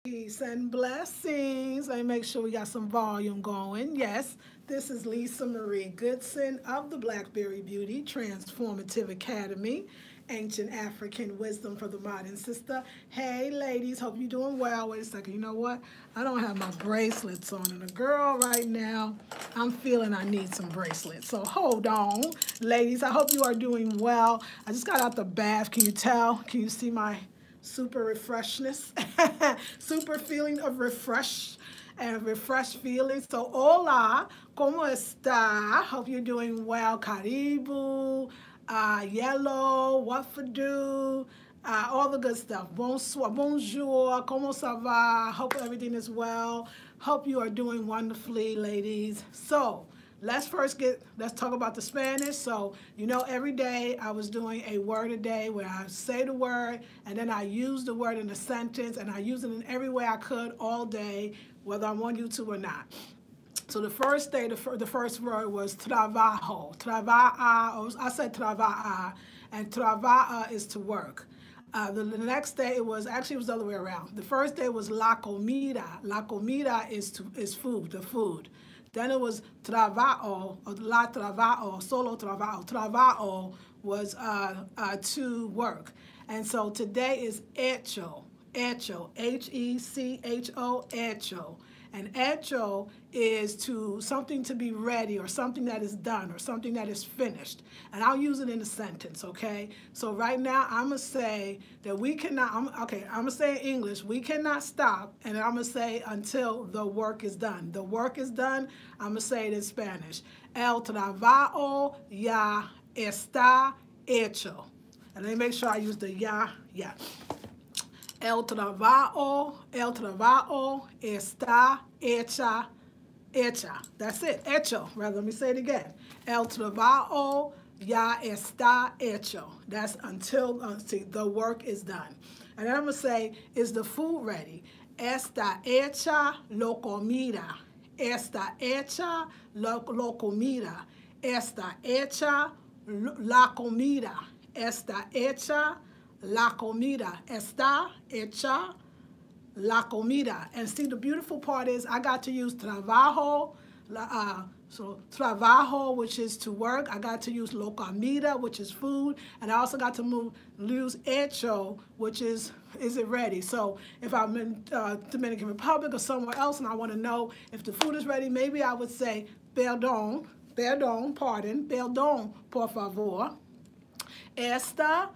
Peace and blessings. Let me make sure we got some volume going. Yes, this is Lisa Marie Goodson of the Blackberry Beauty Transformative Academy, Ancient African Wisdom for the Modern Sister. Hey, ladies, hope you're doing well. Wait a second. You know what? I don't have my bracelets on. And a girl right now, I'm feeling I need some bracelets. So hold on. Ladies, I hope you are doing well. I just got out the bath. Can you tell? Can you see my super refreshness, super feeling of refresh and refreshed feeling. So, hola, ¿cómo está? Hope you're doing well. Karibu, yellow, what for do, all the good stuff. Bonsoir, bonjour, ¿cómo ça va? Hope everything is well. Hope you are doing wonderfully, ladies. So, let's talk about the Spanish. So, you know, every day I was doing a word a day where I say the word and then I use the word in a sentence and I use it in every way I could all day, whether I'm on YouTube or not. So the first day, the first word was trabajo. Trabaja, I said trabaja, and trabaja is to work. The next day it was the other way around. The first day was la comida. La comida is food, the food. Then it was trabajo, or la trabajo, solo trabajo. Trabajo was to work. And so today is hecho, hecho, H-E-C-H-O, hecho. And hecho is something to be ready or something that is done or something that is finished. And I'll use it in a sentence, okay? So right now I'm going to say that we cannot, I'm going to say in English, we cannot stop, and I'm going to say until the work is done. The work is done, I'm going to say it in Spanish. El trabajo ya está hecho. And let me make sure I use the ya. El trabajo está hecha. That's it. Hecho. Rather, let me say it again. El trabajo ya está hecho. That's until the work is done. And then I'm going to say, is the food ready? Está hecha lo comida. Está hecha lo comida. Está hecha la comida. Está hecha la comida. Está hecha la comida. And see, the beautiful part is I got to use trabajo, so trabajo, which is to work. I got to use lo comida, which is food. And I also got to use hecho, which is it ready? So if I'm in Dominican Republic or somewhere else and I want to know if the food is ready, maybe I would say, perdón, por favor. Esta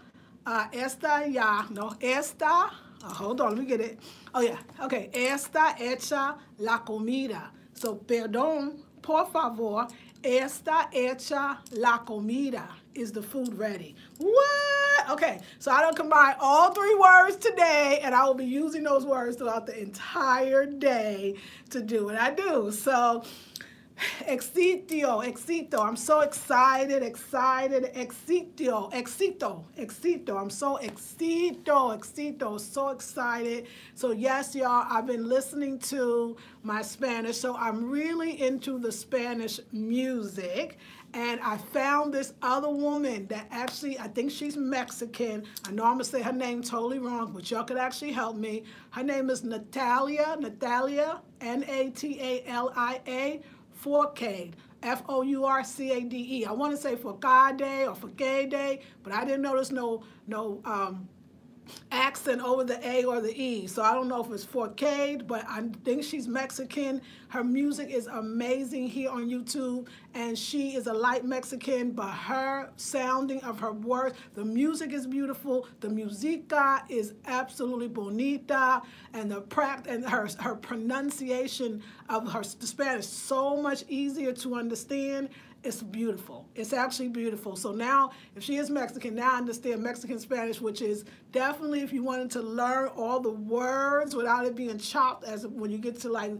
hold on, let me get it. Oh yeah, okay. Está hecha la comida. So, perdón, por favor, está hecha la comida. Is the food ready? What? Okay, so I don't combine all three words today, and I will be using those words throughout the entire day to do what I do. So, Éxito. I'm so excited. Éxito. I'm so éxito. So excited. So yes, y'all, I've been listening to my Spanish. So I'm really into the Spanish music. And I found this other woman that actually, I think she's Mexican. I know I'm going to say her name totally wrong, but y'all could actually help me. Her name is Natalia, Natalia, Fourcade, Fourcade. I want to say Forcade or Forcade, but I didn't notice no accent over the A or the E. So I don't know if it's Forcade, but I think she's Mexican. Her music is amazing here on YouTube, and she is a light Mexican, but her sounding of her words, the music is beautiful. The musica is absolutely bonita, and her pronunciation of the Spanish so much easier to understand. It's beautiful. It's actually beautiful. So now, if she is Mexican, now I understand Mexican Spanish, which is definitely, if you wanted to learn all the words without it being chopped, as when you get to like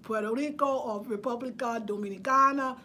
Puerto Rico or República Dominicana,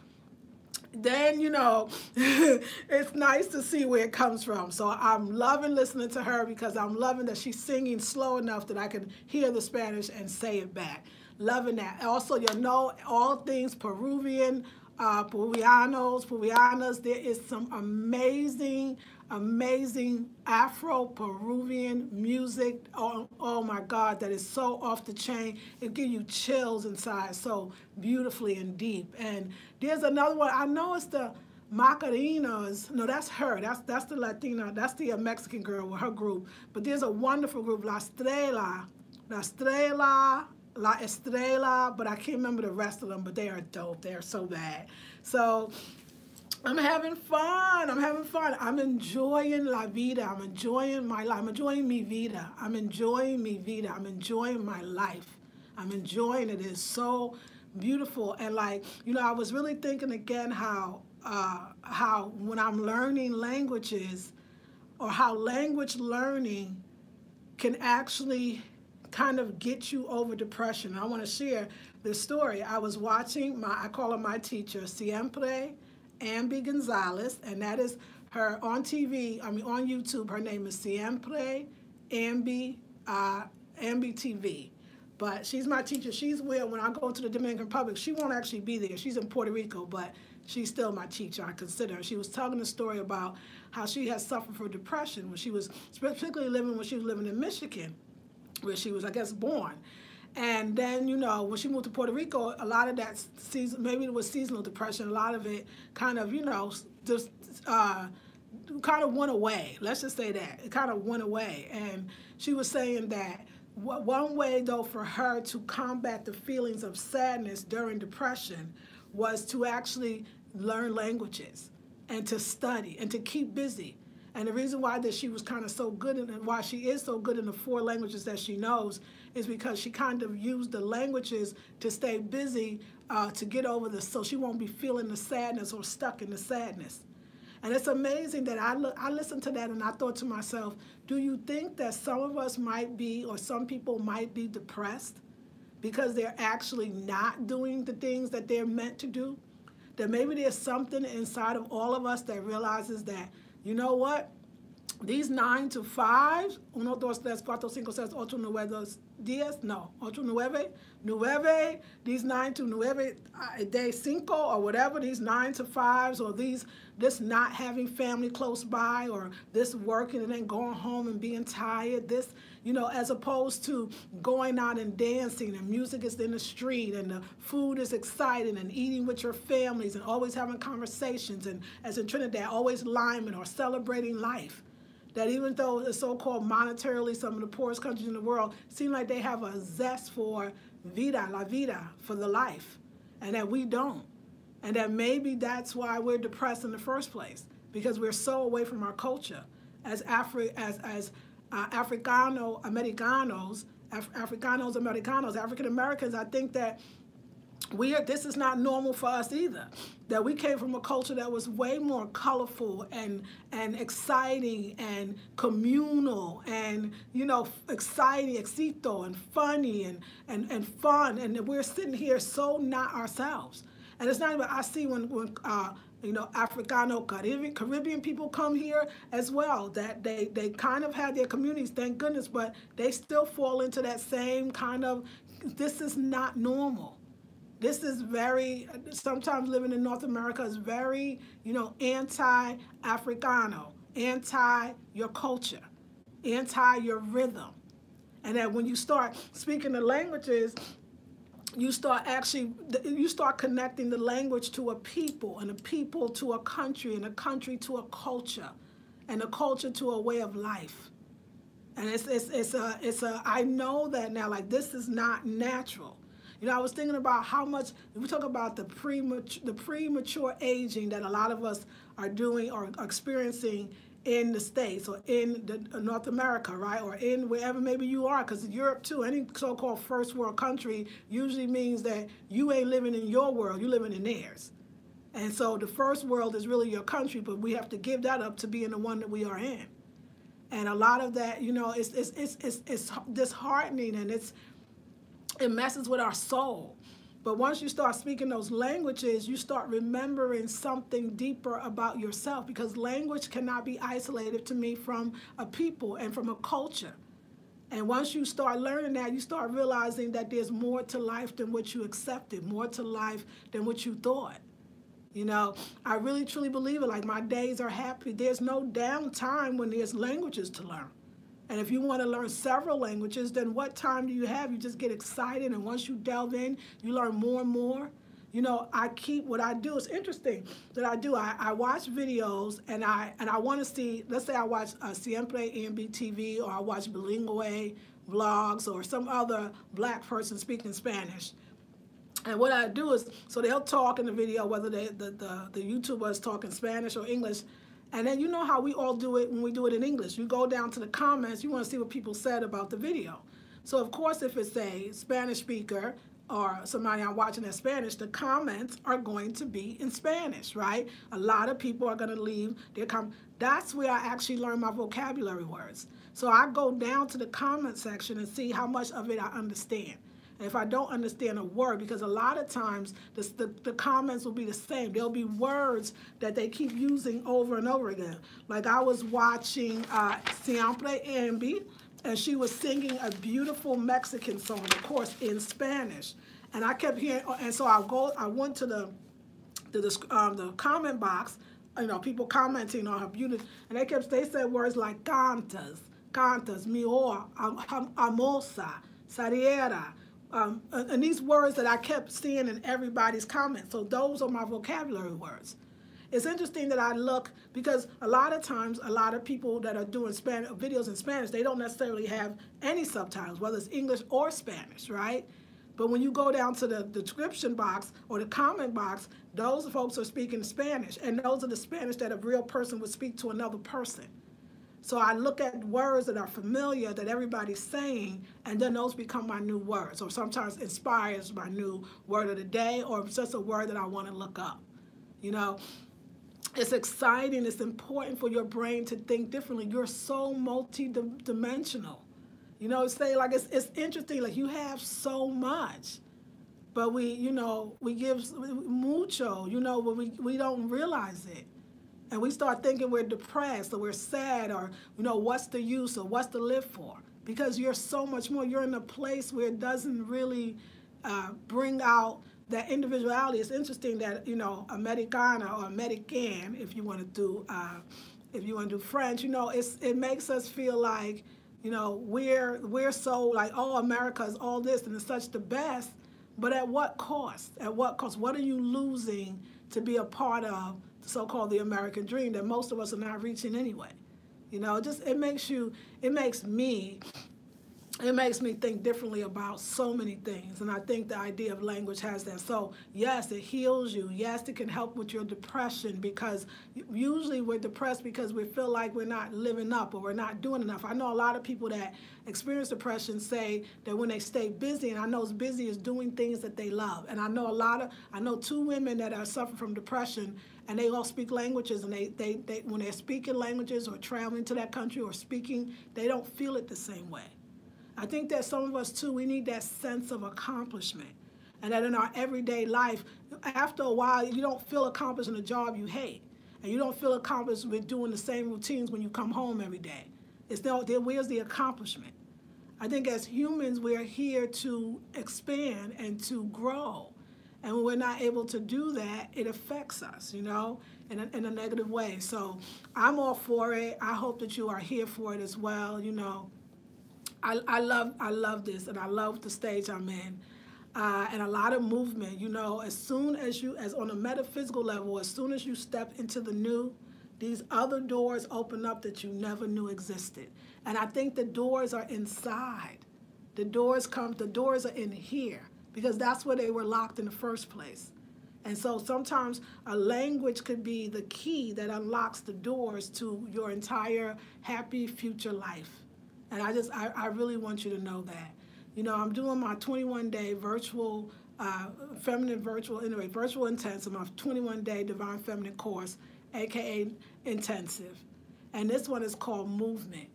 then, you know, it's nice to see where it comes from. So I'm loving listening to her because I'm loving that she's singing slow enough that I can hear the Spanish and say it back. Loving that. Also, you know, all things Peruvian, Peruanas, there is some amazing amazing Afro-Peruvian music. Oh my God, that is so off the chain. It gives you chills inside so beautifully and deep. And there's another one. I know it's the Macarinas. No, that's her. That's the Latina. That's the Mexican girl with her group. But there's a wonderful group, La Estrella. La Estrella. La Estrella, but I can't remember the rest of them, but they are dope. They are so bad. So I'm having fun. I'm having fun. I'm enjoying la vida. I'm enjoying my life. I'm enjoying mi vida. I'm enjoying mi vida. I'm enjoying my life. I'm enjoying it. It's so beautiful. And like, you know, I was really thinking again how when I'm learning languages, or how language learning can actually kind of get you over depression. I want to share this story. I was watching I call her my teacher, Siempre Ambi Gonzalez, and that is her on TV, on YouTube. Her name is Siempre Ambi, Ambi TV. But she's my teacher. She's where when I go to the Dominican Republic, she won't actually be there. She's in Puerto Rico, but she's still my teacher. I consider her. She was telling a story about how she has suffered from depression when she was, particularly when she was living in Michigan, where she was, I guess, born. And then, you know, when she moved to Puerto Rico, a lot of that season, maybe it was seasonal depression, a lot of it kind of, you know, just kind of went away. Let's just say that. It kind of went away. And she was saying that one way, though, for her to combat the feelings of sadness during depression was to actually learn languages and to study and to keep busy. And the reason why that she was kind of so good and why she is so good in the 4 languages that she knows is because she kind of used the languages to stay busy, to get over this, so she won't be feeling the sadness or stuck in the sadness. And it's amazing that I listened to that and I thought to myself, do you think that some of us might be, or some people might be depressed because they're actually not doing the things that they're meant to do? That maybe there's something inside of all of us that realizes that, you know what? These 9 to 5, 1, 2, 3, 4, 5, 6, 7, 8, 9, 10, no, 8, 9, these 9 to 9, day 5, or whatever, these 9 to 5s, or this not having family close by, or this working and then going home and being tired, this, you know, as opposed to going out and dancing, and music is in the street, and the food is exciting, and eating with your families, and always having conversations, and as in Trinidad, always liming or celebrating life. That even though it's so-called monetarily some of the poorest countries in the world, seem like they have a zest for vida, la vida, for the life, and that we don't. And that maybe that's why we're depressed in the first place, because we're so away from our culture. As Africano-Americanos, African Americans, I think that this is not normal for us either. That we came from a culture that was way more colorful and exciting and communal and, you know, exciting, excito, and funny and fun. And we're sitting here so not ourselves. And it's not even, I see when you know, Caribbean people come here as well, that they kind of have their communities, thank goodness, but they still fall into that same kind of, this is not normal. This is very, sometimes living in North America is very, you know, anti-Africano, anti your culture, anti your rhythm. And that when you start speaking the languages, you start connecting the language to a people, and a people to a country, and a country to a culture, and a culture to a way of life. And I know that now, like, this is not natural. You know, I was thinking about how much, we talk about the premature aging that a lot of us are doing or are experiencing in the States or in North America, right? Or in wherever maybe you are, because Europe too, any so-called first world country usually means that you ain't living in your world, you're living in theirs. And so the first world is really your country, but we have to give that up to be in the one that we are in. And a lot of that, you know, it's disheartening, and it messes with our soul. But once you start speaking those languages, you start remembering something deeper about yourself, because language cannot be isolated to me from a people and from a culture. And once you start learning that, you start realizing that there's more to life than what you accepted, more to life than what you thought. You know, I really truly believe it. Like my days are happy. There's no downtime when there's languages to learn. And if you want to learn several languages, then what time do you have? You just get excited, and once you delve in, you learn more and more. You know, what I do is interesting that I watch videos, and I want to see, let's say I watch Siempre EMB TV, or I watch Bilingue vlogs, or some other black person speaking Spanish. And what I do is, so they'll talk in the video, whether the YouTuber is talking Spanish or English, and then you know how we all do it when we do it in English. You go down to the comments, you want to see what people said about the video. So of course, if it's a Spanish speaker or somebody I'm watching in Spanish, the comments are going to be in Spanish, right? A lot of people are going to leave their comments. That's where I actually learn my vocabulary words. So I go down to the comment section and see how much of it I understand. And if I don't understand a word, because a lot of times the comments will be the same. There'll be words that they keep using over and over again. Like I was watching Siempre EMB, and she was singing a beautiful Mexican song, of course, in Spanish. And I kept hearing, and so I went to the comment box, you know, people commenting on her beauty, and they said words like cantas, mior, amosa, sariera, and these words that I kept seeing in everybody's comments. So those are my vocabulary words. It's interesting that I look, because a lot of times, a lot of people that are doing videos in Spanish, they don't necessarily have any subtitles, whether it's English or Spanish, right? But when you go down to the description box or the comment box, those folks are speaking Spanish, and those are the Spanish that a real person would speak to another person. So I look at words that are familiar that everybody's saying, and then those become my new words, or sometimes inspires my new word of the day, or it's just a word that I want to look up. You know, it's exciting. It's important for your brain to think differently. You're so multi-dimensional. You know, it's interesting. Like you have so much, but we give mucho. You know, but we don't realize it. And we start thinking we're depressed or we're sad, or, you know, what's the use or what's to live for? Because you're so much more. You're in a place where it doesn't really bring out that individuality. It's interesting that, you know, Americana or American, if you want to do French, you know, it makes us feel like, you know, we're so like, oh, America is all this and it's such the best. But at what cost? At what cost? What are you losing to be a part of the so-called the American dream that most of us are not reaching anyway? You know, it makes me think differently about so many things. And I think the idea of language has that. So yes, it heals you. Yes, it can help with your depression, because usually we're depressed because we feel like we're not living up or we're not doing enough. I know a lot of people that experience depression say that when they stay busy, and I know it's busy is doing things that they love. And I know two women that are suffering from depression, and they all speak languages, and they when they're speaking languages or traveling to that country or speaking, they don't feel it the same way. I think that some of us, too, we need that sense of accomplishment. And that in our everyday life, after a while, you don't feel accomplished in a job you hate. And you don't feel accomplished with doing the same routines when you come home every day. Where's the accomplishment? I think as humans, we're here to expand and to grow. And when we're not able to do that, it affects us, you know, in a negative way. So I'm all for it. I hope that you are here for it as well, you know. I love this, and I love the stage I'm in, and a lot of movement. You know, as on a metaphysical level, as soon as you step into the new, these other doors open up that you never knew existed. And I think the doors are inside. The doors are in here, because that's where they were locked in the first place. And so sometimes a language could be the key that unlocks the doors to your entire happy future life. And I really want you to know that. You know, I'm doing my 21-day virtual, virtual intensive, my 21-day Divine Feminine course, AKA intensive. And this one is called Movement.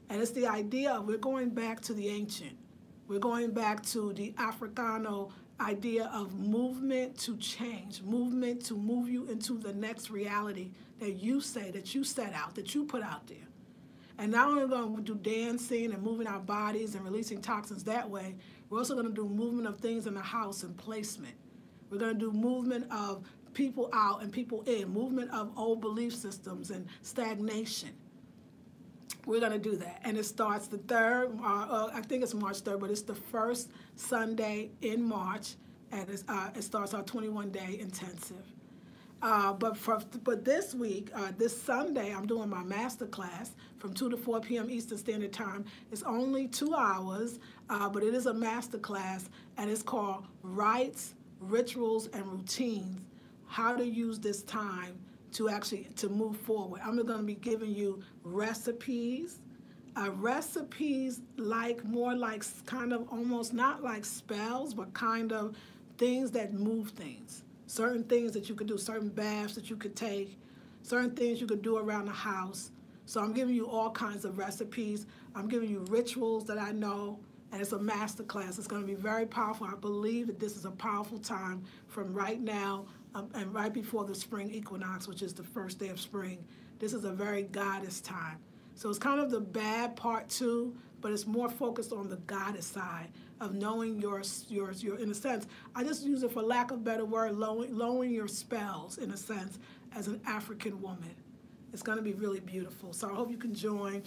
And it's the idea of we're going back to the ancient. We're going back to the Africano idea of movement to change, movement to move you into the next reality that you set out, that you put out there. And not only are we going to do dancing and moving our bodies and releasing toxins that way, we're also going to do movement of things in the house and placement. We're going to do movement of people out and people in, movement of old belief systems and stagnation. We're going to do that. And it starts the 3rd, I think it's March 3rd, but it's the first Sunday in March, and it starts our 21-day intensive. But this week, this Sunday, I'm doing my Masterclass from 2 to 4 p.m. Eastern Standard Time. It's only 2 hours, but it is a Masterclass, and it's called Rites, Rituals, and Routines, how to use this time to move forward. I'm going to be giving you recipes, more like kind of almost not like spells, but kind of things that move things. Certain things that you could do, certain baths that you could take, certain things you could do around the house. So I'm giving you all kinds of recipes. I'm giving you rituals that I know, and it's a master class. It's going to be very powerful. I believe that this is a powerful time from right now and right before the Spring Equinox, which is the first day of spring. This is a very goddess time. So it's kind of the bad part too, but it's more focused on the goddess side of knowing your in a sense, I just use it for lack of a better word, lowering your spells in a sense as an African woman. It's going to be really beautiful. So I hope you can join.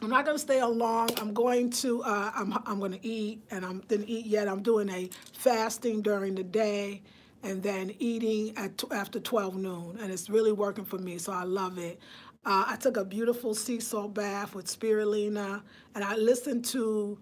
I'm not going to stay on long. I'm going to I'm going to eat, and I didn't eat yet. I'm doing a fasting during the day and then eating after 12 noon, and it's really working for me, so I love it. I took a beautiful sea salt bath with spirulina, and I listened to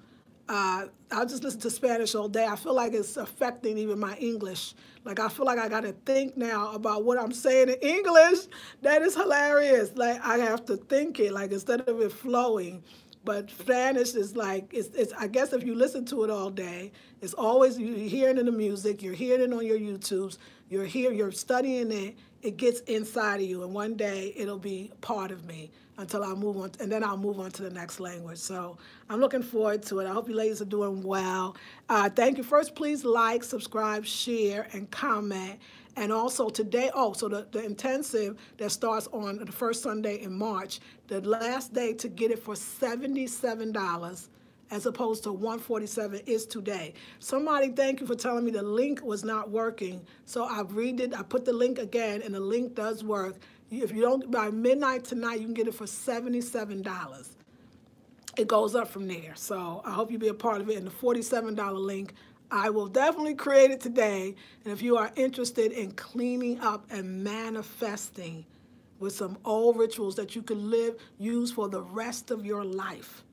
I'll just listen to Spanish all day. I feel like it's affecting even my English. Like, I feel like I got to think now about what I'm saying in English. That is hilarious. Like, I have to think it, like, instead of it flowing. But Spanish is like, it's I guess if you listen to it all day, it's always, you're hearing it in the music, you're hearing it on your YouTubes, you're studying it, it gets inside of you, and one day it'll be part of me until I move on, and then I'll move on to the next language. So I'm looking forward to it. I hope you ladies are doing well. Thank you. First, please like, subscribe, share, and comment. And also today, so the intensive that starts on the first Sunday in March, the last day to get it for $77 as opposed to $147 is today. Somebody, thank you for telling me the link was not working. So I've read it, I put the link again, and the link does work. If you don't, by midnight tonight, you can get it for $77. It goes up from there. So I hope you be a part of it. And the $47 link, I will definitely create it today. And if you are interested in cleaning up and manifesting with some old rituals that you can use for the rest of your life,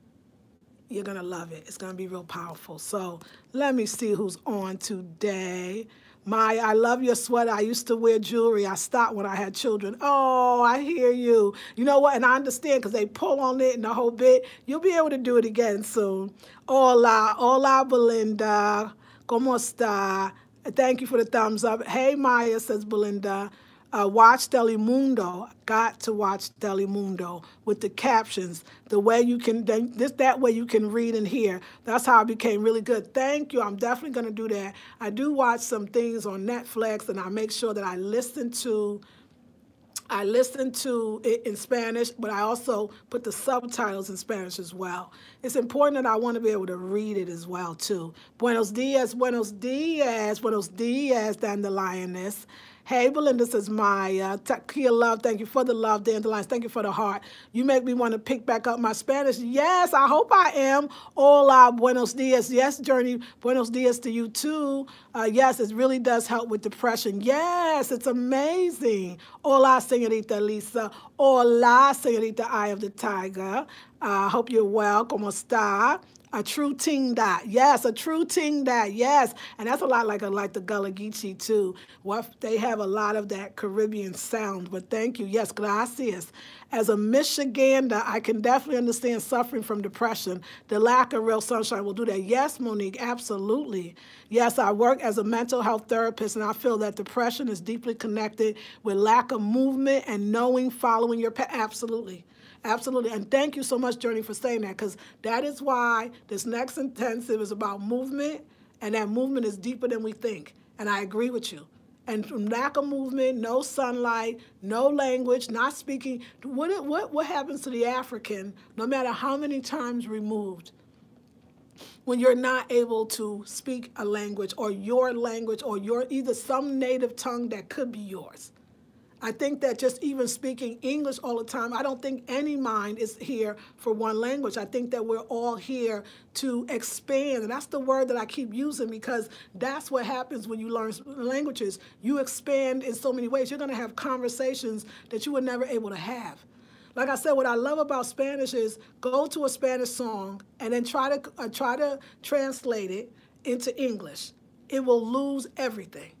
you're going to love it. It's going to be real powerful. So let me see who's on today. Maya, I love your sweater. I used to wear jewelry. I stopped when I had children. Oh, I hear you. You know what? And I understand because they pull on it and the whole bit. You'll be able to do it again soon. Hola, Belinda. ¿Cómo está? Thank you for the thumbs up. Hey, Maya, says Belinda. Watch Telemundo. Got to watch Telemundo with the captions. The way you can, that way you can read and hear. That's how I became really good. Thank you. I'm definitely going to do that. I do watch some things on Netflix, and I make sure that I listen to it in Spanish, but I also put the subtitles in Spanish as well. It's important that I want to be able to read it as well, too. Buenos dias, buenos dias, buenos dias, Dandelioness. Hey, Belinda, says Maya. Takia Love, thank you for the love. Dandelions, thank you for the heart. You make me want to pick back up my Spanish. Yes, I hope I am. Hola, buenos dias. Yes, Journey, buenos dias to you too. Yes, it really does help with depression. Yes, it's amazing. Hola, Señorita Lisa. Hola, Señorita Eye of the Tiger. Hope you're well. ¿Cómo está? A true ting that. Yes, a true ting that. Yes. And that's a lot like the Gullah Geechee too. They have a lot of that Caribbean sound, but thank you. Yes, gracias. As a Michigander, I can definitely understand suffering from depression. The lack of real sunshine will do that. Yes, Monique, absolutely. Yes, I work as a mental health therapist, and I feel that depression is deeply connected with lack of movement and knowing, following your path. Absolutely. Absolutely. And thank you so much, Journey, for saying that, because that is why this next intensive is about movement, and that movement is deeper than we think. And I agree with you. And from lack of movement, no sunlight, no language, not speaking, what happens to the African, no matter how many times removed? when you're not able to speak a language or your either some native tongue that could be yours. I think that just even speaking English all the time, I don't think any mind is here for one language. I think that we're all here to expand. And that's the word that I keep using because that's what happens when you learn languages. You expand in so many ways. You're going to have conversations that you were never able to have. Like I said, what I love about Spanish is go to a Spanish song and then try to translate it into English. It will lose everything.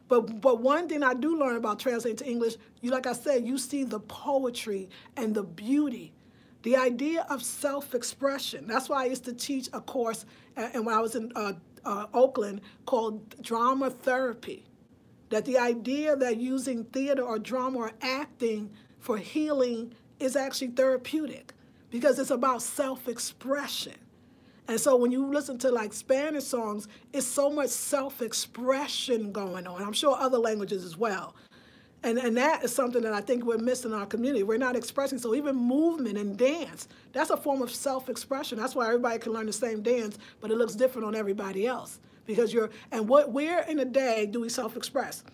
But one thing I do learn about translating to English, like I said, you see the poetry and the beauty, the idea of self-expression. That's why I used to teach a course, and when I was in Oakland, called drama therapy. That the idea that using theater or drama or acting for healing is actually therapeutic because it's about self-expression. And so when you listen to like Spanish songs, it's so much self-expression going on. I'm sure other languages as well. And that is something that I think we're missing in our community. We're not expressing. So even movement and dance, that's a form of self-expression. That's why everybody can learn the same dance, but it looks different on everybody else. Because where in a day do we self-express?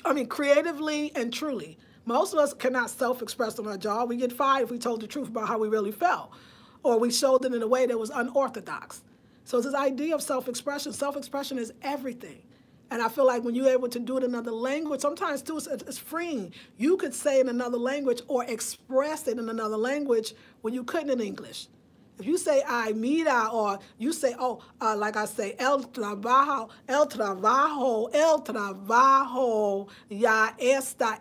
I mean, creatively and truly. Most of us cannot self-express on our job. We get fired if we told the truth about how we really felt. Or we showed it in a way that was unorthodox. So it's this idea of self-expression. Self-expression is everything. And I feel like when you're able to do it in another language, sometimes too, it's freeing. You could say in another language or express it in another language when you couldn't in English. If you say "ay, mira," or you say, like I say, el trabajo, ya está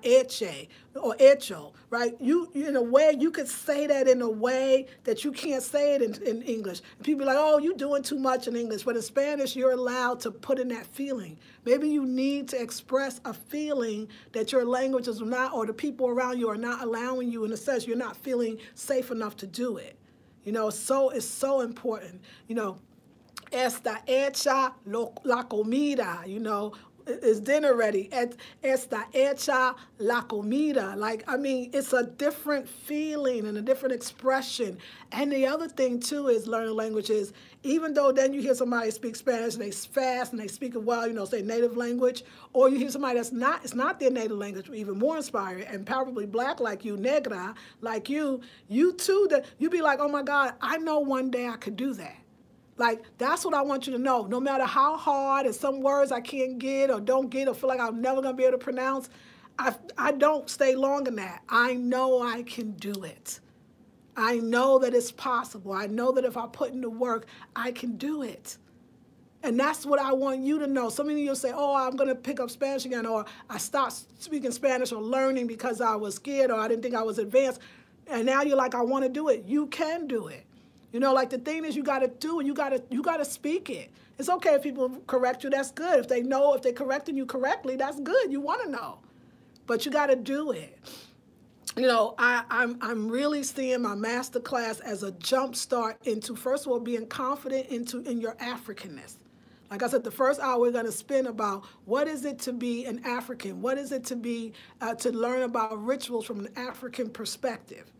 hecho, right? You in a way, you could say that in a way that you can't say it in English. And people are like, oh, you're doing too much in English. But in Spanish, you're allowed to put in that feeling. Maybe you need to express a feeling that your language is not, or the people around you are not allowing you, in a sense, you're not feeling safe enough to do it. You know, it's so important. You know, está hecha la comida, you know, is dinner ready? Está hecha la comida. Like, I mean, it's a different feeling and a different expression. And the other thing, too, is learning languages. Even though then you hear somebody speak Spanish and they fast and they speak it well, you know, say native language, or you hear somebody it's not their native language, even more inspiring, and probably black like you, negra like you too, that you be like, oh my God, I know one day I could do that. Like, that's what I want you to know. No matter how hard and some words I can't get or don't get or feel like I'm never going to be able to pronounce, I don't stay long in that. I know I can do it. I know that it's possible. I know that if I put in the work, I can do it. And that's what I want you to know. Some of you will say, oh, I'm going to pick up Spanish again, or I stopped speaking Spanish or learning because I was scared or I didn't think I was advanced. And now you're like, I want to do it. You can do it. You know, like the thing is you got to do it. You got to speak it. It's okay if people correct you. That's good. If they're correcting you correctly, that's good. You want to know. But you got to do it. You know, I'm really seeing my Masterclass as a jump start into, first of all, being confident in your Africanness. Like I said, the first hour we're going to spend about what is it to be an African? What is it to be, to learn about rituals from an African perspective?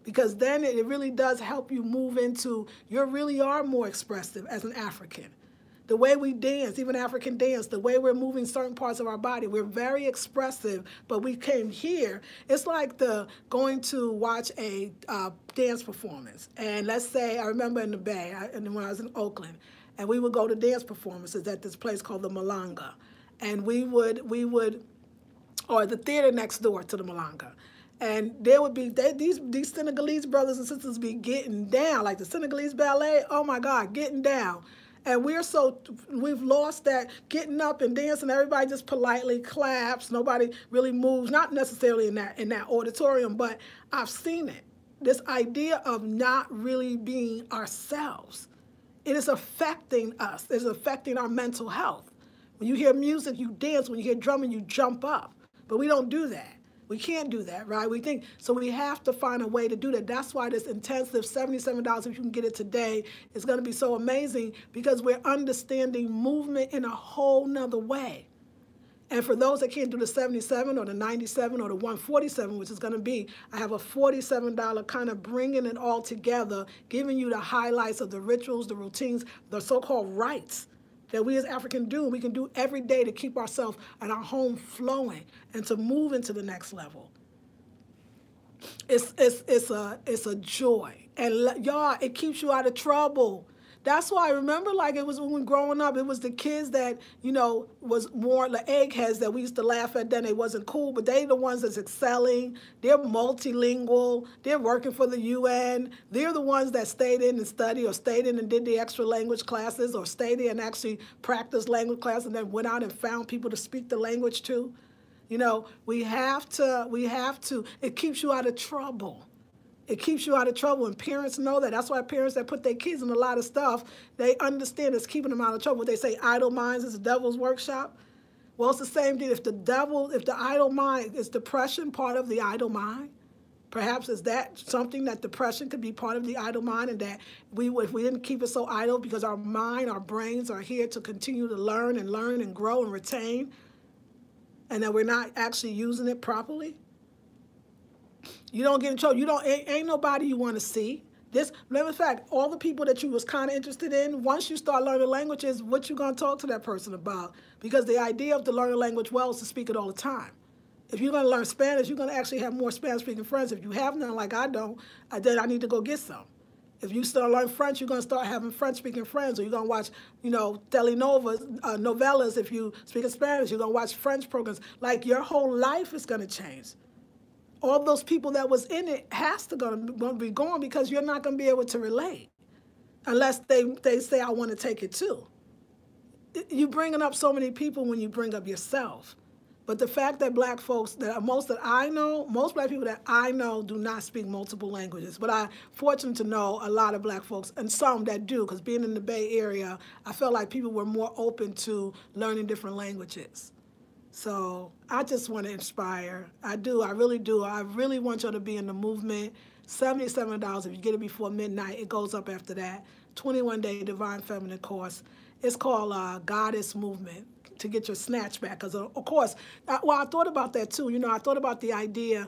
Because then it really does help you move into, you really are more expressive as an African. The way we dance, even African dance, the way we're moving certain parts of our body, we're very expressive, but we came here. It's like going to watch a dance performance. And let's say, I remember in the Bay, and when I was in Oakland, and we would go to dance performances at this place called the Malanga. And we would, or the theater next door to the Malanga. And there would be, these Senegalese brothers and sisters be getting down, like the Senegalese ballet, oh my God, getting down. And we've lost that getting up and dancing. Everybody just politely claps. Nobody really moves, not necessarily in that auditorium, but I've seen it. This idea of not really being ourselves. It is affecting us. It's affecting our mental health. When you hear music, you dance. When you hear drumming, you jump up. But we don't do that. We can't do that, right? So we have to find a way to do that. That's why this intensive $77, if you can get it today, is going to be so amazing, because we're understanding movement in a whole nother way. And for those that can't do the 77 or the 97 or the 147, which is going to be, I have a $47 kind of bringing it all together, giving you the highlights of the rituals, the routines, the so-called rites that we as Africans do, we can do every day to keep ourselves and our home flowing and to move into the next level. It's a joy. And y'all, it keeps you out of trouble. That's why I remember, like, it was when growing up, it was the kids that, you know, was more the eggheads that we used to laugh at then. They wasn't cool, but they the ones that's excelling. They're multilingual. They're working for the UN. They're the ones that stayed in and studied or stayed in and did the extra language classes or stayed in and actually practiced language class and then went out and found people to speak the language to. You know, we have to, it keeps you out of trouble. It keeps you out of trouble, and parents know that. That's why parents that put their kids in a lot of stuff, they understand it's keeping them out of trouble. They say idle minds is the devil's workshop. Well, it's the same thing. If the idle mind is depression part of the idle mind, perhaps is that something that depression could be part of the idle mind, and that if we didn't keep it so idle, because our mind, our brains are here to continue to learn and grow and retain, and that we're not actually using it properly. You don't get in trouble. Ain't nobody you want to see. Matter of fact, all the people that you was kind of interested in, once you start learning languages, what you going to talk to that person about? Because the idea of to learn a language well is to speak it all the time. If you're going to learn Spanish, you're going to actually have more Spanish-speaking friends. If you have none like I don't, then I need to go get some. If you start learning French, you're going to start having French-speaking friends, or you're going to watch, you know, novellas. If you speak Spanish, you're going to watch French programs. Like, your whole life is going to change. All those people that was in it has to be gone, because you're not going to be able to relate unless they say, I want to take it too. You're bringing up so many people when you bring up yourself. But the fact that black folks, most black people that I know do not speak multiple languages. But I'm fortunate to know a lot of black folks, and some that do, because being in the Bay Area, I felt like people were more open to learning different languages. So I just want to inspire. I do. I really do. I really want y'all to be in the movement. $77. If you get it before midnight, it goes up after that. 21-day Divine Feminine course. It's called Goddess Movement, to get your snatch back. Because, of course, I thought about that, too. You know, I thought about the idea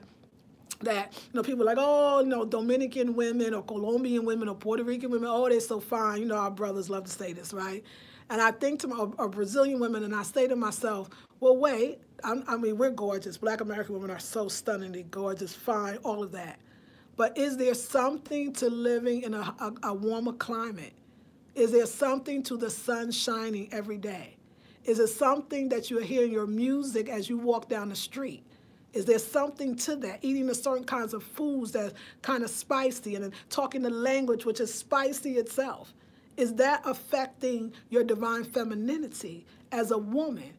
that, you know, people are like, oh, you know, Dominican women or Colombian women or Puerto Rican women, oh, they're so fine. You know, our brothers love to say this, right? And I think to Brazilian women, and I say to myself, well, wait, I mean, we're gorgeous. Black American women are so stunningly gorgeous, fine, all of that. But is there something to living in a warmer climate? Is there something to the sun shining every day? Is it something that you hear in your music as you walk down the street? Is there something to that? Eating the certain kinds of foods that's kind of spicy, and then talking the language which is spicy itself. Is that affecting your divine femininity as a woman?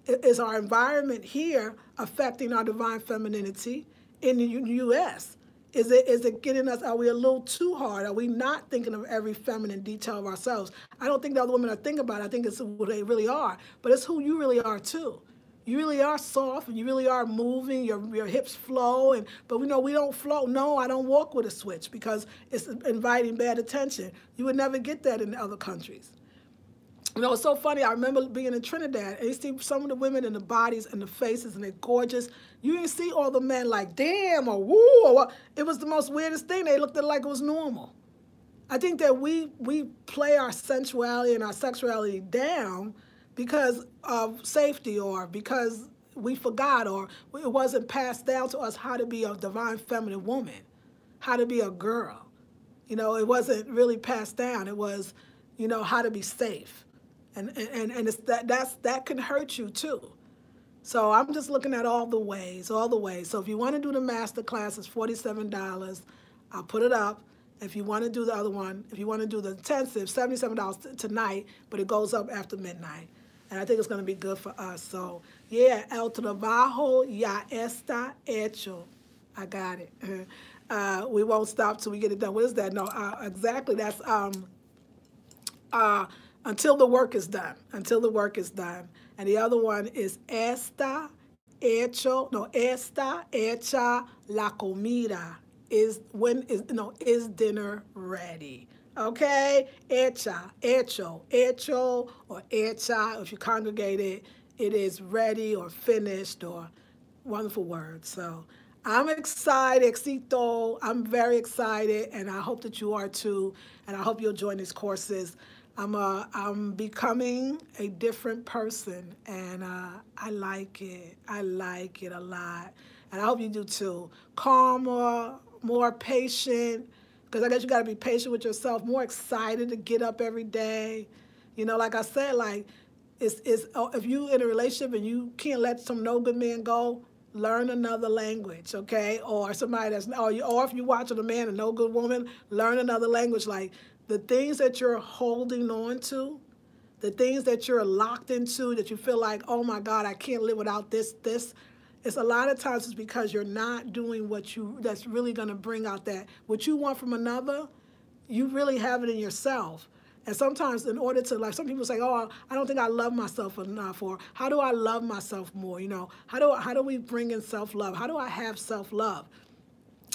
Is our environment here affecting our divine femininity in the U.S.? Is it getting us, are we a little too hard? Are we not thinking of every feminine detail of ourselves? I don't think the other women are thinking about it. I think it's who they really are. But it's who you really are, too. You really are soft, and you really are moving, your hips flow, but we know we don't flow. No, I don't walk with a switch, because it's inviting bad attention. You would never get that in other countries. You know, it's so funny. I remember being in Trinidad, and you see some of the women in the bodies and the faces, and they're gorgeous. You didn't see all the men like, damn, or woo, or what. It was the most weirdest thing. They looked at it like it was normal. I think that we play our sensuality and our sexuality down because of safety, or because we forgot, or it wasn't passed down to us how to be a divine feminine woman, how to be a girl. You know, it wasn't really passed down. It was, you know, how to be safe. And it's that can hurt you too. So I'm just looking at all the ways. So if you want to do the Masterclass, it's $47. I'll put it up. If you want to do the other one, if you want to do the intensive, $77 tonight, but it goes up after midnight. And I think it's going to be good for us. So, yeah, el trabajo ya está hecho. I got it. We won't stop till we get it done. What is that? No, exactly. That's until the work is done. Until the work is done. And the other one is está hecha la comida. Is dinner ready? Okay, hecha, hecho, or hecha. If you congregate it, it is ready or finished or wonderful words. So I'm excited, Exito. I'm very excited, and I hope that you are too. And I hope you'll join these courses. I'm becoming a different person, and I like it. I like it a lot, and I hope you do too. Calmer, more patient, because I guess you got to be patient with yourself. More excited to get up every day. You know, like I said, like if you in a relationship and you can't let some no good man go, learn another language, okay? Or somebody that's, or if you're watching a man and no good woman, learn another language. Like the things that you're holding on to, the things that you're locked into, that you feel like, oh my God, I can't live without this. It's a lot of times it's because you're not doing that's really gonna bring out that, what you want from another, you really have it in yourself. And sometimes in order to, like, some people say, oh, I don't think I love myself enough, or how do I love myself more? You know, how do we bring in self-love? How do I have self-love?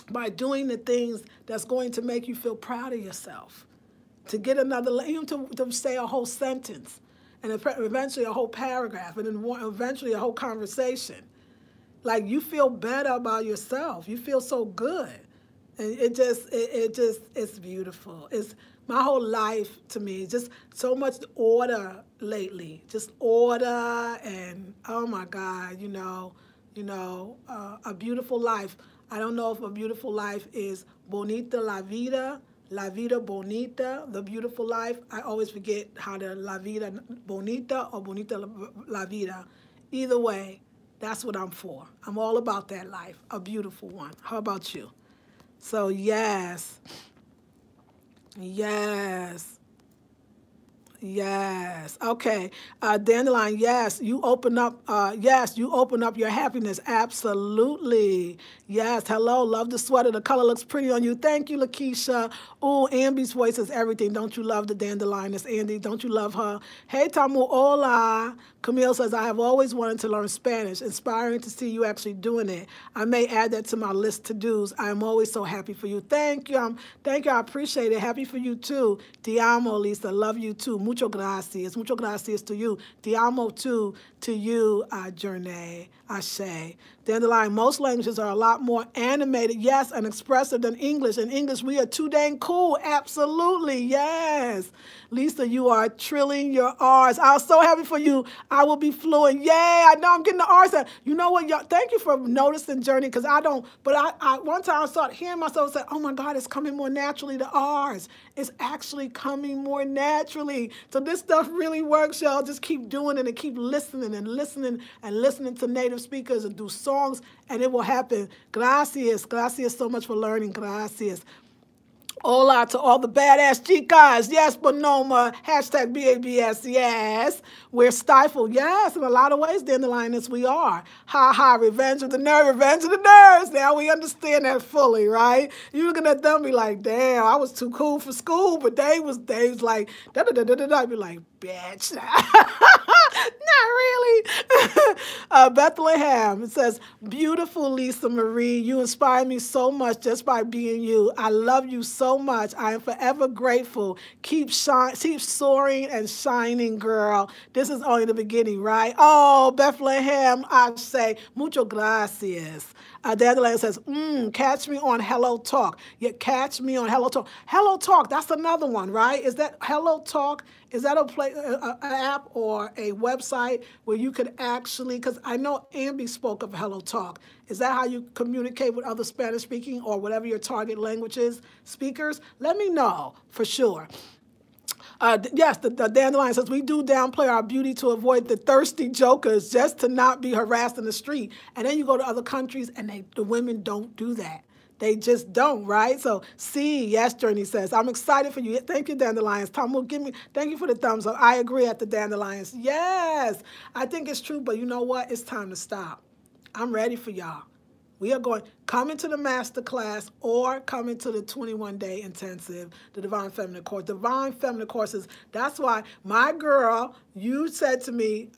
By doing the things that's going to make you feel proud of yourself. To get another, even to say a whole sentence, and eventually a whole paragraph, and then eventually a whole conversation. Like, you feel better about yourself. You feel so good. And it's beautiful. It's my whole life, to me, just so much order lately. Just order, and oh my God, a beautiful life. I don't know if a beautiful life is bonita la vida bonita, the beautiful life. I always forget how to la vida bonita or bonita la vida. Either way, that's what I'm for. I'm all about that life, a beautiful one. How about you? So yes. Okay. Dandelion, yes, you open up your happiness. Absolutely. Yes. Hello. Love the sweater. The color looks pretty on you. Thank you, Lakeisha. Oh, Ambi's voice is everything. Don't you love the dandelion? It's Andy. Don't you love her? Hey, Tamu, hola. Camille says, I have always wanted to learn Spanish. Inspiring to see you actually doing it. I may add that to my list to dos. I am always so happy for you. Thank you. Thank you. I appreciate it. Happy for you too. Te amo, Lisa. Love you too. Mucho gracias. Mucho gracias to you. Te amo too to you, Journey. Ashe. Dandelion, most languages are a lot more animated, yes, and expressive than English. In English, we are too dang cool. Absolutely, yes. Lisa, you are trilling your R's. I was so happy for you. I will be fluent. Yay, I know I'm getting the R's. You know what, y'all? Thank you for noticing, Journey, because I don't, but I one time I started hearing myself say, oh my God, it's coming more naturally, the R's. It's actually coming more naturally. So this stuff really works, y'all. Just keep doing it and keep listening and listening and listening to native speakers and do songs, and it will happen. Gracias. Gracias so much for learning. Gracias. Hola to all the badass chicas. Yes, Bonoma. Hashtag BABS. Yes. We're stifled. Yes, in a lot of ways, Dandelioness, we are. Ha ha. Revenge of the nerve. Revenge of the nerves. Now we understand that fully, right? You looking at them be like, damn, I was too cool for school, but they was like, da-da-da-da-da-da. I'd be like, bitch. Not really. Bethlehem, it says, beautiful Lisa Marie, you inspire me so much just by being you. I love you so much. I am forever grateful. Keep soaring and shining, girl. This is only the beginning, right? Oh, Bethlehem, I say, mucho gracias. Dandelion says, catch me on Hello Talk. Yeah, catch me on Hello Talk. Hello Talk, that's another one, right? Is that Hello Talk? Is that an app or a website where you could actually, because I know Ambi spoke of Hello Talk. Is that how you communicate with other Spanish speaking or whatever your target language is, speakers? Let me know for sure. Yes, the Dandelion says, we do downplay our beauty to avoid the thirsty jokers just to not be harassed in the street. And then you go to other countries and the women don't do that. They just don't, right? So, yes, Journey says, I'm excited for you. Thank you, Dandelions. Tom will thank you for the thumbs up. I agree at the Dandelions. Yes, I think it's true, but you know what? It's time to stop. I'm ready for y'all. We are come into the Masterclass or come into the 21-day intensive, the Divine Feminine Course. Divine Feminine Courses, that's why my girl, you said to me,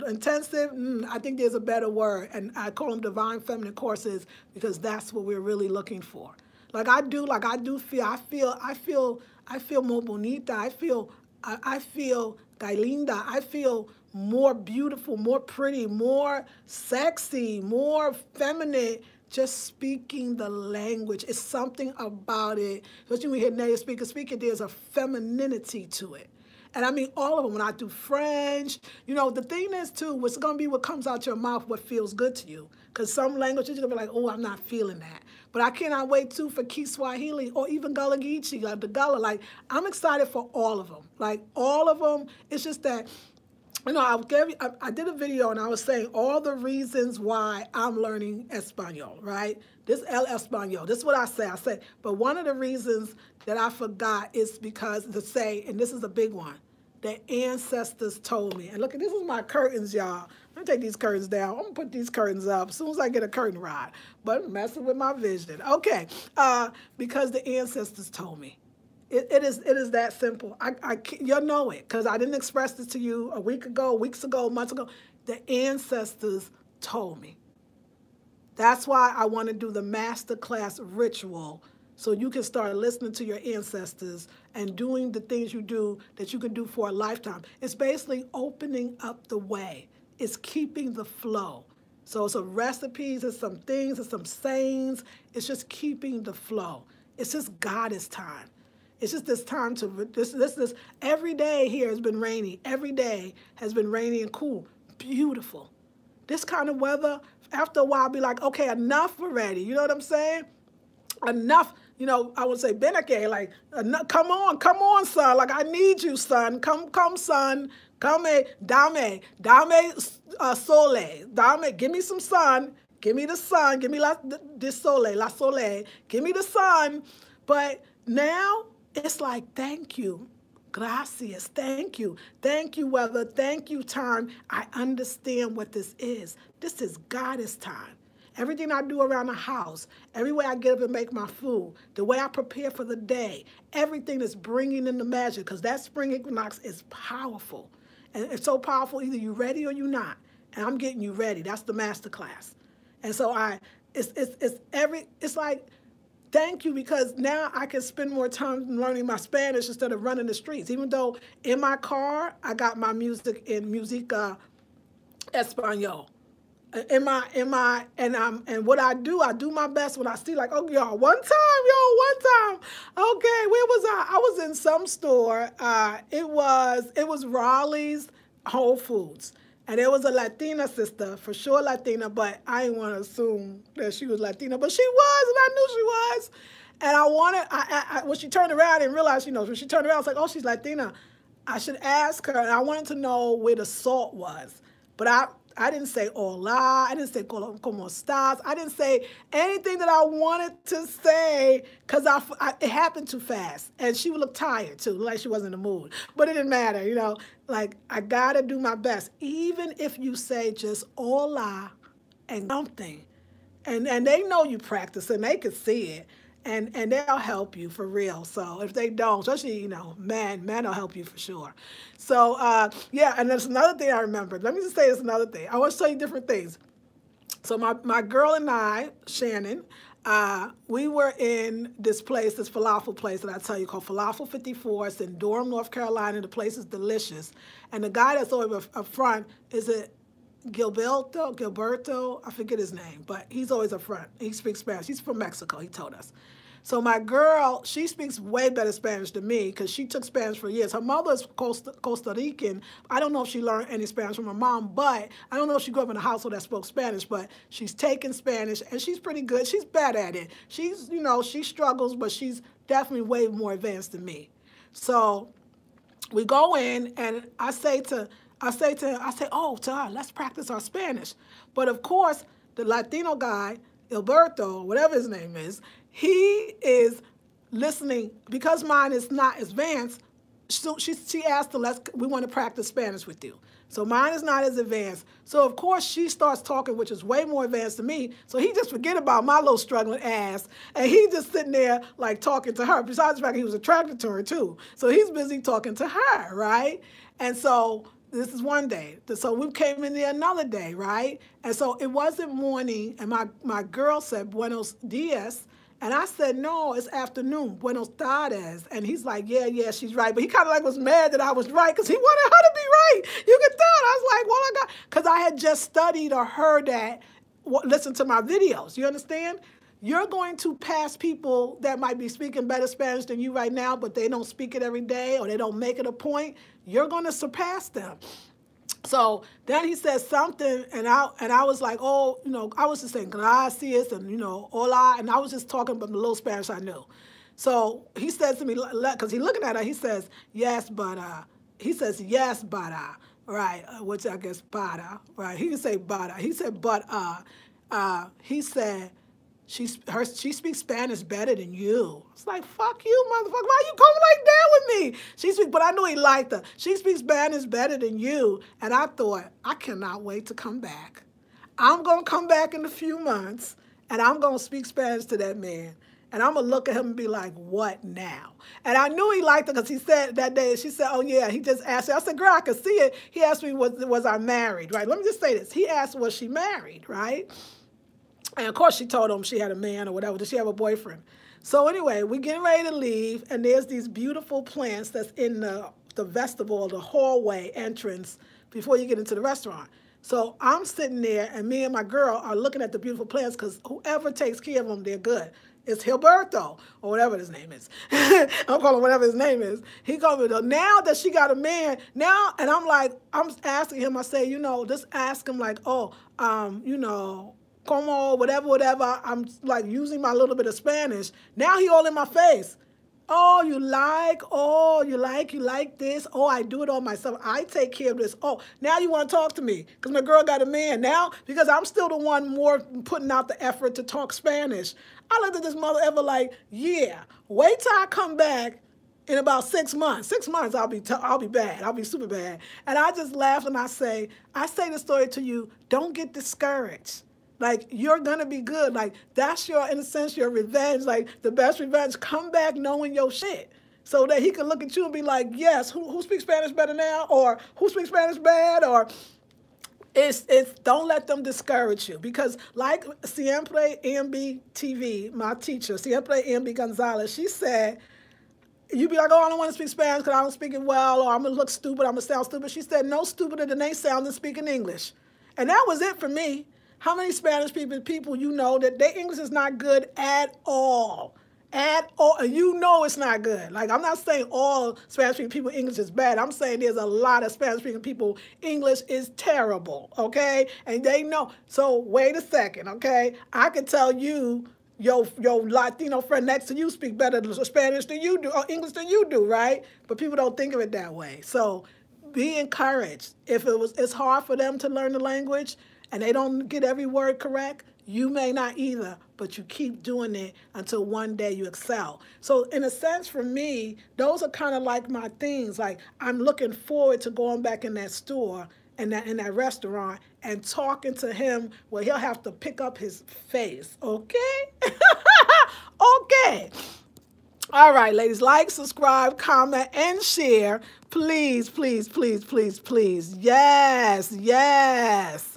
intensive, I think there's a better word. And I call them Divine Feminine Courses because that's what we're really looking for. I feel more bonita. I feel galinda. I feel more beautiful, more pretty, more sexy, more feminine, just speaking the language. It's something about it. Especially when you hear native speakers speaking, there's a femininity to it. And I mean all of them. When I do French, you know, the thing is too, what's going to be what comes out your mouth, what feels good to you. Because some languages you're going to be like, oh, I'm not feeling that. But I cannot wait too for Kiswahili or even Gullah Geechee, like the Gullah. Like, I'm excited for all of them. Like, all of them. It's just that, you know, I did a video and I was saying all the reasons why I'm learning Espanol, right? This El Español. This is what I say. I say, but one of the reasons that I forgot is because to say, and this is a big one, that ancestors told me. And look, this is my curtains, y'all. Let me take these curtains down. I'm going to put these curtains up as soon as I get a curtain rod. But I'm messing with my vision. Okay. Because the ancestors told me. It is that simple. You'll know it because I didn't express this to you a week ago, weeks ago, months ago. The ancestors told me. That's why I want to do the Masterclass ritual so you can start listening to your ancestors and doing the things you do that you can do for a lifetime. It's basically opening up the way. It's keeping the flow. So it's some recipes, it's some things, it's some sayings. It's just keeping the flow. It's just goddess time. It's just this time to, this every day here has been rainy. Every day has been rainy and cool. Beautiful. This kind of weather, after a while, be like, okay, enough already. You know what I'm saying? Enough. You know, I would say, Beneke, like, come on, son. Like, I need you, son. Come, son. Come, dame sole. Dame, give me some sun. Give me the sun. Give me la sole. Give me the sun. But now, it's like, thank you. Gracias. Thank you. Thank you, weather. Thank you, time. I understand what this is. This is goddess time. Everything I do around the house, every way I get up and make my food, the way I prepare for the day, everything is bringing in the magic because that spring equinox is powerful. And it's so powerful, either you're ready or you're not. And I'm getting you ready. That's the masterclass. And so it's like, thank you, because now I can spend more time learning my Spanish instead of running the streets. Even though in my car, I got my music in Musica Español. And what I do my best when I see like, oh, y'all, one time. Okay, where was I? I was in some store. It was Raleigh's Whole Foods. And there was a Latina sister, for sure Latina, but I didn't want to assume that she was Latina, but she was, and I knew she was. And when she turned around and realized, when she turned around, I was like, oh, she's Latina. I should ask her, and I wanted to know where the salt was. But I didn't say hola, I didn't say como estás, I didn't say anything that I wanted to say because it happened too fast. And she would look tired too, like she wasn't in the mood. But it didn't matter, like I gotta do my best. Even if you say just hola and something, and they know you practice and they can see it. And they'll help you for real. So if they don't, especially, man will help you for sure. So, yeah, and there's another thing I remembered. Let me just say this another thing. I want to tell you different things. So my girl and I, Shannon, we were in this place, this falafel place that I tell you called Falafel 54. It's in Durham, North Carolina. The place is delicious. And the guy that's over up front is Gilberto, I forget his name, but he's always up front. He speaks Spanish. He's from Mexico, he told us. So my girl, she speaks way better Spanish than me because she took Spanish for years. Her mother is Costa Rican. I don't know if she learned any Spanish from her mom, but I don't know if she grew up in a household that spoke Spanish, but she's taken Spanish and she's pretty good. She's bad at it. She's, she struggles, but she's definitely way more advanced than me. So we go in and I say to her, let's practice our Spanish. But of course, the Latino guy, Alberto, whatever his name is, he is listening. Because mine is not advanced, so she asked him, we want to practice Spanish with you. So mine is not as advanced. So of course she starts talking, which is way more advanced than me. So he just forget about my little struggling ass. And he just sitting there like talking to her. Besides the fact he was attracted to her too. So he's busy talking to her, right? And so this is one day. So we came in there another day, right? And so it wasn't morning, and my girl said, buenos dias. And I said, no, it's afternoon, buenos tardes. And he's like, yeah, she's right. But he kind of like was mad that I was right because he wanted her to be right. You could tell. I was had just studied or heard that, listen to my videos. You understand? You're going to pass people that might be speaking better Spanish than you right now, but they don't speak it every day or they don't make it a point. You're going to surpass them. So then he said something, and I was like, oh, you know, I was just saying gracias and, you know, hola, and I was just talking about the little Spanish I knew. So he says to me, because he's looking at her, he says, yes, but, right, which I guess, para, right? He didn't say para. He said, but, he said, she speaks Spanish better than you. It's like, fuck you, motherfucker. Why you coming like that with me? But I knew he liked her. She speaks Spanish better than you. And I thought, I cannot wait to come back. I'm going to come back in a few months, and I'm going to speak Spanish to that man. And I'm going to look at him and be like, what now? And I knew he liked her because he said that day, she said, oh, yeah, he just asked her. I said, girl, I could see it. He asked me, was I married, right? Let me just say this. He asked, was she married, right? And, of course, she told him she had a man or whatever. Did she have a boyfriend? So, anyway, we're getting ready to leave, and there's these beautiful plants that's in the vestibule, the hallway entrance before you get into the restaurant. So I'm sitting there, and me and my girl are looking at the beautiful plants because whoever takes care of them, they're good. It's Gilberto, or whatever his name is. I'm calling whatever his name is. He called me, now that she got a man, now, and I'm like, I'm asking him, I say, you know, just ask him like, oh, you know, como, whatever. I'm like using my little bit of Spanish. Now he all in my face. Oh, you like this. Oh, I do it all myself. I take care of this. Oh, now you want to talk to me because my girl got a man now because I'm still the one more putting out the effort to talk Spanish. I looked at this mother ever like, yeah, wait till I come back in about 6 months. 6 months, I'll be bad. I'll be super bad. And I just laugh and I say the story to you, don't get discouraged. Like, you're going to be good. Like, that's your, in a sense, your revenge. Like, the best revenge, come back knowing your shit. So that he can look at you and be like, yes, who speaks Spanish better now? Or who speaks Spanish bad? Or it's don't let them discourage you. Because like Siempre EMB TV, my teacher, Siempre EMB Gonzalez, she said, you be like, oh, I don't want to speak Spanish because I don't speak it well, or I'm going to look stupid, I'm going to sound stupid. She said, no stupider than they sound than speaking English. And that was it for me. How many Spanish people you know that their English is not good at all? At all. You know it's not good. Like, I'm not saying all Spanish-speaking people English is bad. I'm saying there's a lot of Spanish-speaking people English is terrible, okay? And they know. So wait a second, okay? I can tell you your Latino friend next to you speak better Spanish than you do, or English than you do, right? But people don't think of it that way. So be encouraged. If it's hard for them to learn the language, and they don't get every word correct, you may not either, but you keep doing it until one day you excel. So in a sense, for me, those are kind of like my things. Like, I'm looking forward to going back in that store and in that restaurant and talking to him where he'll have to pick up his face, okay? Okay. All right, ladies, like, subscribe, comment, and share. Please, please, please, please, please. Yes, yes.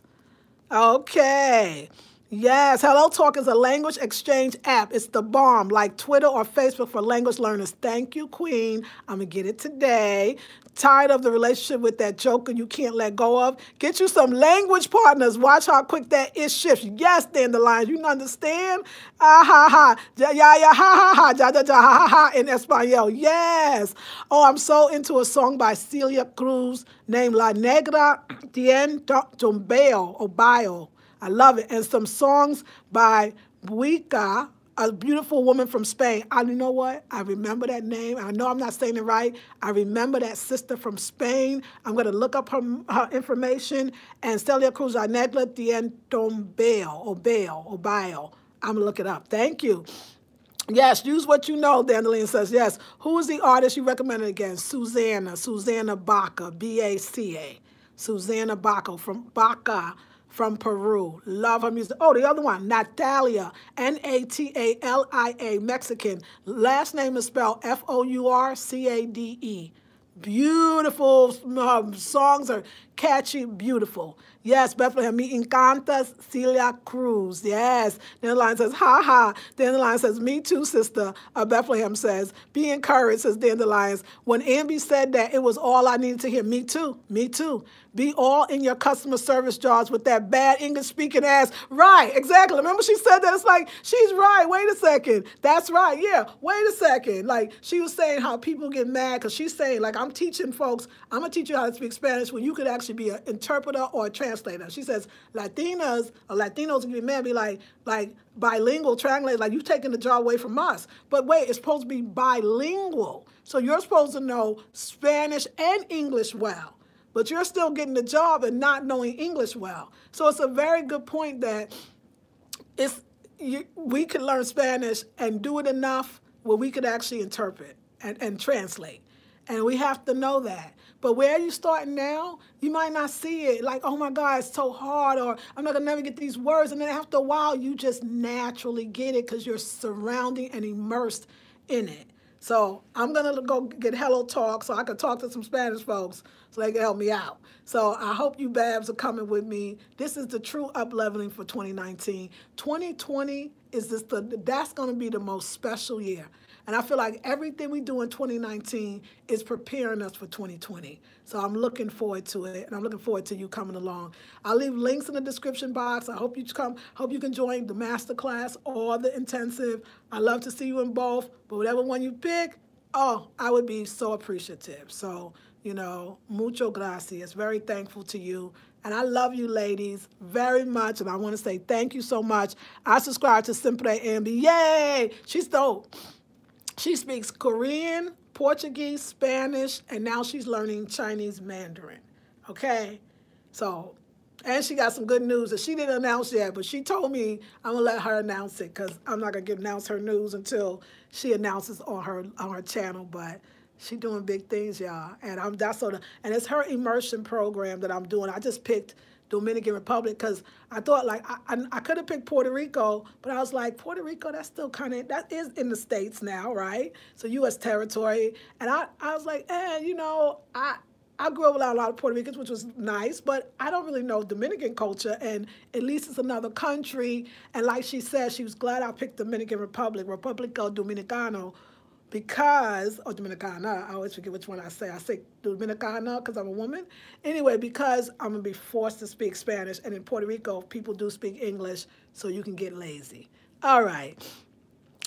Okay. Yes, Hello Talk is a language exchange app. It's the bomb, like Twitter or Facebook for language learners. Thank you, Queen. I'm going to get it today. Tired of the relationship with that joker you can't let go of? Get you some language partners. Watch how quick that is shifts. Yes, Dandelion, you understand? Ah, ha, ha. Ja, ya, ya, ha, ha, ha. Ja, ja, ja, ha, ha, ha. In Espanol. Yes. Oh, I'm so into a song by Celia Cruz named La Negra Tien Tumbeo or Bio. I love it. And some songs by Buica, a beautiful woman from Spain. You know what? I remember that name. I know I'm not saying it right. I remember that sister from Spain. I'm going to look up her information. And Celia Cruz, La Negra Tien Tumbeo or Bio. I'm going to look it up. Thank you. Yes, use what you know, Dandelion says. Yes. Who is the artist you recommended again? Susana Baca, B-A-C-A. Susana Baca from Peru. Love her music. Oh, the other one, Natalia, N-A-T-A-L-I-A, Mexican. Last name is spelled F-O-U-R-C-A-D-E. Beautiful songs. catchy, beautiful. Yes, Bethlehem, me encantas, Celia Cruz. Yes. Dandelion says, ha ha. Dandelion says, me too, sister. Bethlehem says, be encouraged, says Dandelion. When Ambi said that, it was all I needed to hear. Me too. Me too. Be all in your customer service jobs with that bad English speaking ass. Right, exactly. Remember she said that? It's like, she's right. Wait a second. That's right. Yeah, wait a second. Like, she was saying how people get mad because she's saying, like, I'm teaching folks, I'm going to teach you how to speak Spanish when you could actually be an interpreter or a translator. She says, Latinas or Latinos can get mad, be like bilingual translator, like you taking the job away from us. But wait, it's supposed to be bilingual. So you're supposed to know Spanish and English well. But you're still getting the job and not knowing English well. So it's a very good point that we could learn Spanish and do it enough where we could actually interpret and translate. And we have to know that. But where you starting now, you might not see it. Like, oh my God, it's so hard, or I'm not gonna never get these words. And then after a while, you just naturally get it because you're surrounding and immersed in it. So I'm going to go get Hello Talk so I can talk to some Spanish folks so they can help me out. So I hope you babs are coming with me. This is the true up-leveling for 2019. 2020 is that's going to be the most special year. And I feel like everything we do in 2019 is preparing us for 2020. So I'm looking forward to it, and I'm looking forward to you coming along. I'll leave links in the description box. I hope you can join the Masterclass or the intensive. I love to see you in both, but whatever one you pick, oh, I would be so appreciative. So, you know, mucho gracias. Very thankful to you. And I love you ladies very much, and I want to say thank you so much. I subscribe to Siempre Ambi. Yay! She's dope. She speaks Korean, Portuguese, Spanish, and now she's learning Chinese Mandarin, okay? So, and she got some good news that she didn't announce yet, but she told me I'm going to let her announce it because I'm not going to announce her news until she announces on her channel, but she's doing big things, y'all. And and it's her immersion program that I'm doing. I just picked Dominican Republic because I thought, like, I could have picked Puerto Rico, but I was like, Puerto Rico, that's still kind of, that is in the States now, right? So U.S. territory. And I was like, you know, I grew up with a lot of Puerto Ricans, which was nice, but I don't really know Dominican culture, and at least it's another country. And like she said, she was glad I picked Dominican Republic, Republico Dominicano, because, or Dominicana, I always forget which one I say. I say Dominicana because I'm a woman. Anyway, because I'm going to be forced to speak Spanish, and in Puerto Rico, people do speak English, so you can get lazy. All right.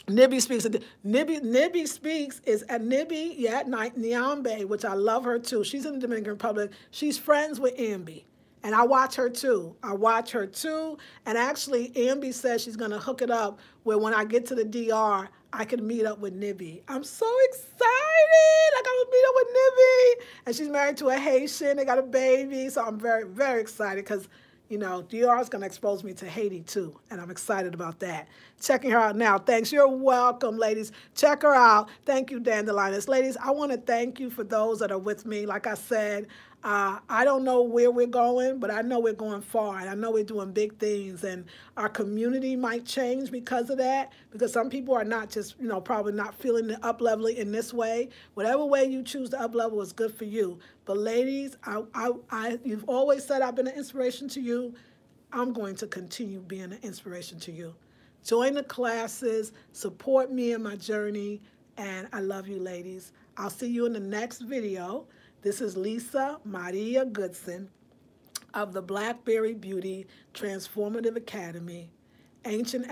Nibby speaks. Nibby speaks is at Nibby, yeah, Nyambe, which I love her too. She's in the Dominican Republic. She's friends with Ambi. And I watch her too. And actually, Ambi says she's going to hook it up where when I get to the DR, I can meet up with Nibby. I'm so excited. Like, I'm going to meet up with Nibby. And she's married to a Haitian. They got a baby. So I'm very, very excited because, you know, DR is going to expose me to Haiti too. And I'm excited about that. Checking her out now. Thanks. You're welcome, ladies. Check her out. Thank you, Dandelioness. Ladies, I want to thank you for those that are with me. Like I said, I don't know where we're going, but I know we're going far, and I know we're doing big things, and our community might change because of that, because some people are not just, you know, probably not feeling the up-leveling in this way. Whatever way you choose to up-level is good for you. But ladies, you've always said I've been an inspiration to you. I'm going to continue being an inspiration to you. Join the classes, support me in my journey, and I love you, ladies. I'll see you in the next video. This is Lisa Maria Goodson of the Blackberry Beauty Transformative Academy, Ancient